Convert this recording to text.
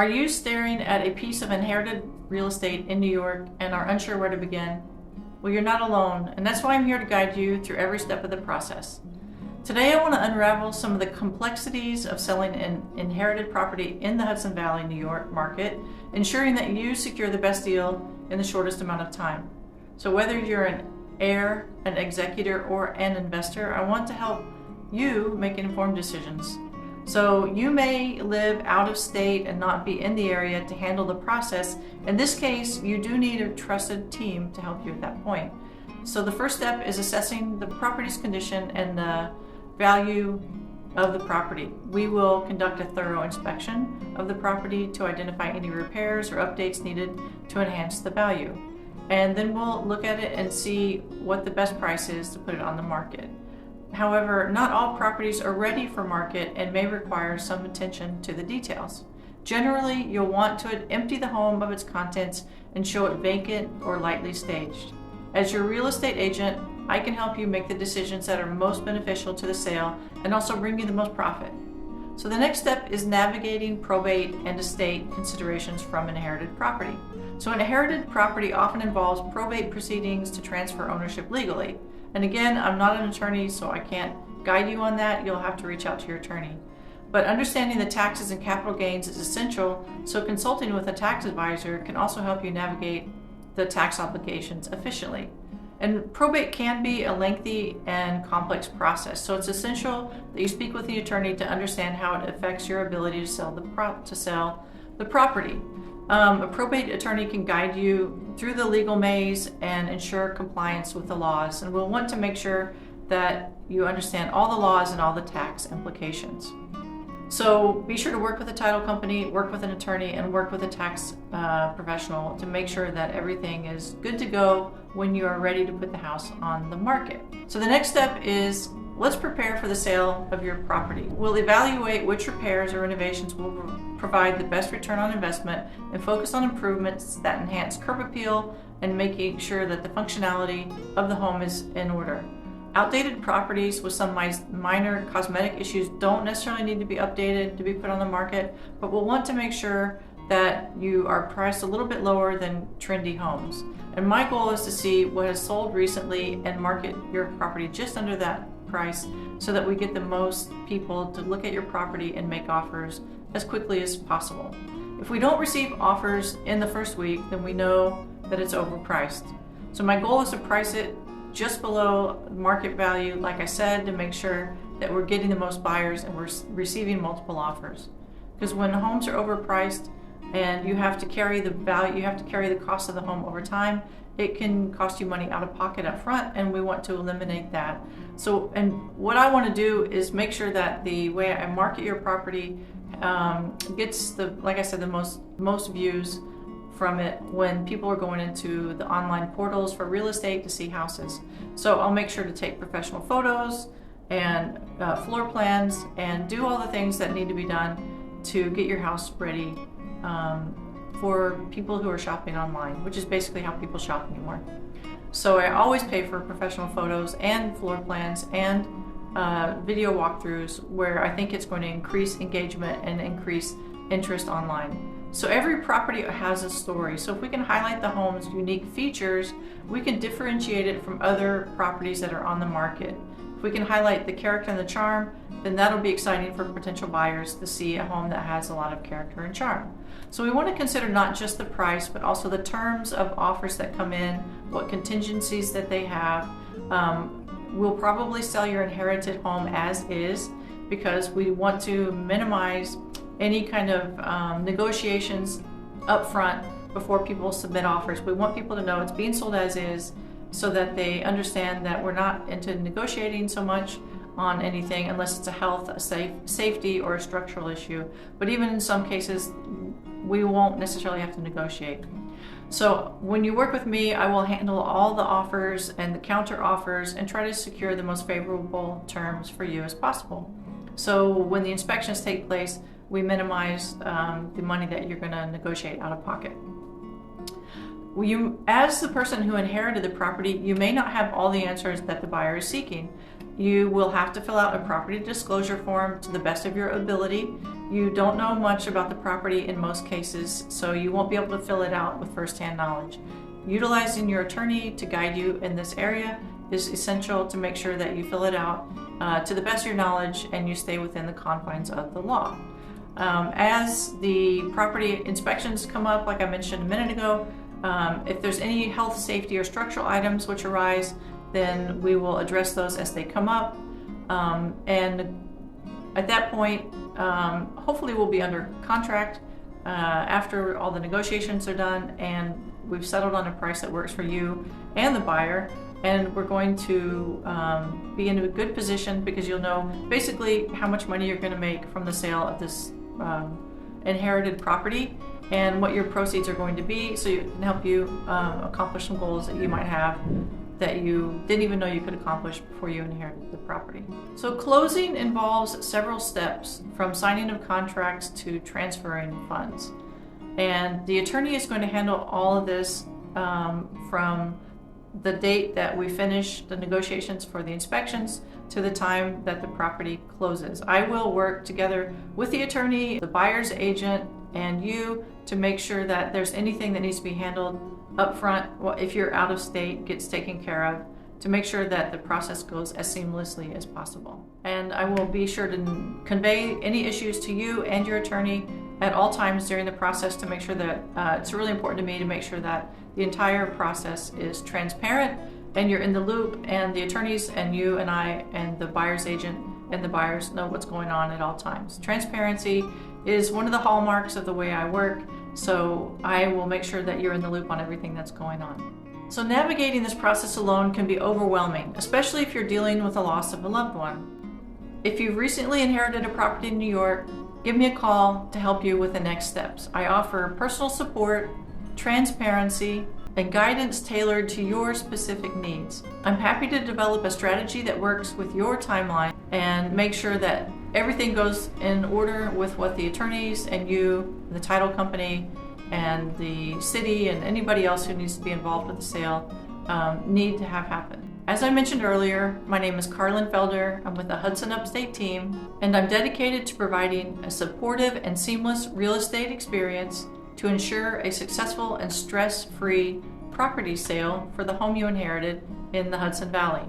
Are you staring at a piece of inherited real estate in New York and are unsure where to begin? Well, you're not alone, and that's why I'm here to guide you through every step of the process. Today, I want to unravel some of the complexities of selling an inherited property in the Hudson Valley, New York market, ensuring that you secure the best deal in the shortest amount of time. So whether you're an heir, an executor, or an investor, I want to help you make informed decisions. So you may live out of state and not be in the area to handle the process. In this case, you do need a trusted team to help you at that point. So the first step is assessing the property's condition and the value of the property. We will conduct a thorough inspection of the property to identify any repairs or updates needed to enhance the value. And then we'll look at it and see what the best price is to put it on the market. However, not all properties are ready for market and may require some attention to the details. Generally, you'll want to empty the home of its contents and show it vacant or lightly staged. As your real estate agent, I can help you make the decisions that are most beneficial to the sale and also bring you the most profit. So the next step is navigating probate and estate considerations from inherited property. So inherited property often involves probate proceedings to transfer ownership legally. And again, I'm not an attorney, so I can't guide you on that. You'll have to reach out to your attorney. But understanding the taxes and capital gains is essential, so consulting with a tax advisor can also help you navigate the tax obligations efficiently. And probate can be a lengthy and complex process, so it's essential that you speak with the attorney to understand how it affects your ability to sell the property. A probate attorney can guide you through the legal maze and ensure compliance with the laws, and we'll want to make sure that you understand all the laws and all the tax implications. So be sure to work with a title company, work with an attorney, and work with a tax professional to make sure that everything is good to go when you are ready to put the house on the market. So the next step is let's prepare for the sale of your property. We'll evaluate which repairs or renovations will provide the best return on investment and focus on improvements that enhance curb appeal and making sure that the functionality of the home is in order. Outdated properties with some minor cosmetic issues don't necessarily need to be updated to be put on the market, but we'll want to make sure that you are priced a little bit lower than trendy homes. And my goal is to see what has sold recently and market your property just under that price so that we get the most people to look at your property and make offers as quickly as possible. If we don't receive offers in the first week, then we know that it's overpriced. So my goal is to price it just below market value, like I said, to make sure that we're getting the most buyers and we're receiving multiple offers. Because when homes are overpriced and you have to carry the value, you have to carry the cost of the home over time, it can cost you money out of pocket up front, and we want to eliminate that. So, and what I want to do is make sure that the way I market your property gets like I said, the most views from it when people are going into the online portals for real estate to see houses. So I'll make sure to take professional photos and floor plans and do all the things that need to be done to get your house ready for people who are shopping online, which is basically how people shop anymore. So I always pay for professional photos and floor plans and video walkthroughs where I think it's going to increase engagement and increase interest online. So every property has a story. So if we can highlight the home's unique features, we can differentiate it from other properties that are on the market. If we can highlight the character and the charm, then that'll be exciting for potential buyers to see a home that has a lot of character and charm. So we want to consider not just the price, but also the terms of offers that come in, what contingencies that they have. We'll probably sell your inherited home as is because we want to minimize any kind of negotiations up front before people submit offers. We want people to know it's being sold as is so that they understand that we're not into negotiating so much on anything unless it's a health, a safety, or a structural issue. But even in some cases, we won't necessarily have to negotiate. So when you work with me, I will handle all the offers and the counter offers and try to secure the most favorable terms for you as possible. So when the inspections take place, we minimize the money that you're going to negotiate out of pocket. As the person who inherited the property, you may not have all the answers that the buyer is seeking. You will have to fill out a property disclosure form to the best of your ability You don't know much about the property in most cases, so you won't be able to fill it out with firsthand knowledge. Utilizing your attorney to guide you in this area is essential to make sure that you fill it out to the best of your knowledge and you stay within the confines of the law. As the property inspections come up, like I mentioned a minute ago, if there's any health, safety, or structural items which arise, then we will address those as they come up. And at that point, hopefully we'll be under contract after all the negotiations are done and we've settled on a price that works for you and the buyer. And we're going to be in a good position because you'll know basically how much money you're going to make from the sale of this inherited property and what your proceeds are going to be, so it can help you accomplish some goals that you might have that you didn't even know you could accomplish before you inherited the property. So closing involves several steps, from signing of contracts to transferring funds. And the attorney is going to handle all of this from the date that we finish the negotiations for the inspections to the time that the property closes. I will work together with the attorney, the buyer's agent, and you to make sure that there's anything that needs to be handled up front, if you're out of state, gets taken care of, to make sure that the process goes as seamlessly as possible. And I will be sure to convey any issues to you and your attorney at all times during the process to make sure that it's really important to me to make sure that the entire process is transparent and you're in the loop, and the attorneys and you and I and the buyer's agent and the buyers know what's going on at all times. Transparency is one of the hallmarks of the way I work, so I will make sure that you're in the loop on everything that's going on. So navigating this process alone can be overwhelming, especially if you're dealing with the loss of a loved one. If you've recently inherited a property in New York, give me a call to help you with the next steps. I offer personal support, transparency, and guidance tailored to your specific needs. I'm happy to develop a strategy that works with your timeline and make sure that everything goes in order with what the attorneys and you, the title company, and the city, and anybody else who needs to be involved with the sale need to have happen. As I mentioned earlier, my name is Carlin Felderand. I'm with the Hudson Upstate team, and I'm dedicated to providing a supportive and seamless real estate experience to ensure a successful and stress-free property sale for the home you inherited in the Hudson Valley.